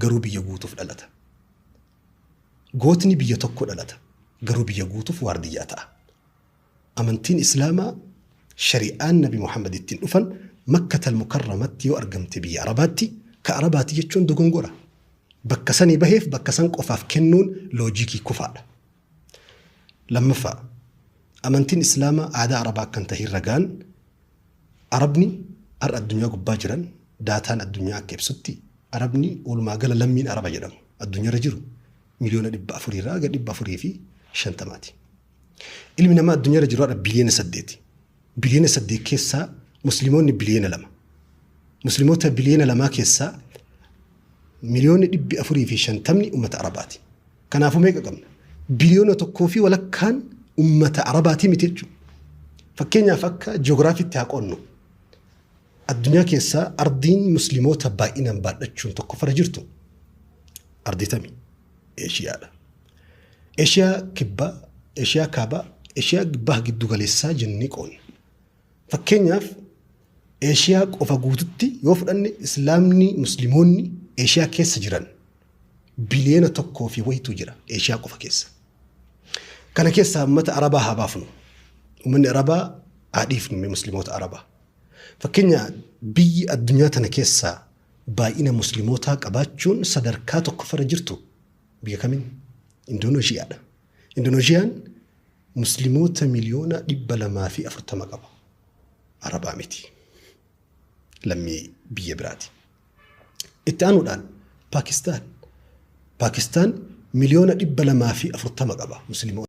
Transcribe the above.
garuu biyya guutuuf dhalata. Gootni biyya tokko dhalata garuu biyya guutuuf waardiyyaa ta'a. Amantiin Islaamaa shari'aan Nabi Muhammad ittiin dhufan Makkatal Mukarramatti yoo argamte biyya Arabaatti ka Arabaati jechuun dogongora. Bakka sanii baheef bakka san qofaaf kennuun loojikii kufaadha. Lammaffaa amantiin Islaamaa aadaa Arabaa kan ta'e ragaan Arabni har'a addunyaa gubbaa jiran daataan addunyaa akka ibsutti Arabni walumaa gala lammiin Araba jedhamu addunyaarra jiru miliyoona 400 irraa gara 450. Ilmi namaa addunyaarra jiru har'a biliyoona 8. Biliyoona 8 keessaa Musliimoonni biliyoona 2. Musliimoota biliyoona 2 keessaa miliyoona 450 ummata Arabaati. Kanaafuu meeqa qabna? Biliyoona 1 fi walakkaan ummata Arabaati miti jechuudha. Fakkeenyaaf akka ji'oogiraafiitti haa qoonnu. Addunyaa keessaa ardiin Musliimoota baay'inaan baadhachuun tokko fara jirtu arditami Eeshiyaadha. Eeshiyaa kibbaa, Eeshiyaa kaabaa, Eeshiyaa kibbaa giddu galeessaa jennee qoonna. Fakkeenyaaf Eeshiyaa qofa guututti yoo fudhanne Islaamni Musliimoonni Eeshiyaa keessa jiran biliyoona 1 fi wayitu jira Eeshiyaa qofa keessa. Kana keessaa ummata Arabaa haa baafnu. Uummanni Arabaa haa dhiifnu Musliimoota Arabaa. Fakkeenya biyyi addunyaa tana keessaa baay'ina Musliimoota qabaachuun sadarkaa tokko fara jirtu biyya kamiin? Indooneeshiyaadha. Indoneeshiyaan Musliimoota miliyoona 240 qaba. Arabaa miti. Lammii biyya biraati. Itti aanuudhaan Paakistaan miliyoona 240 qaba Musliimoota.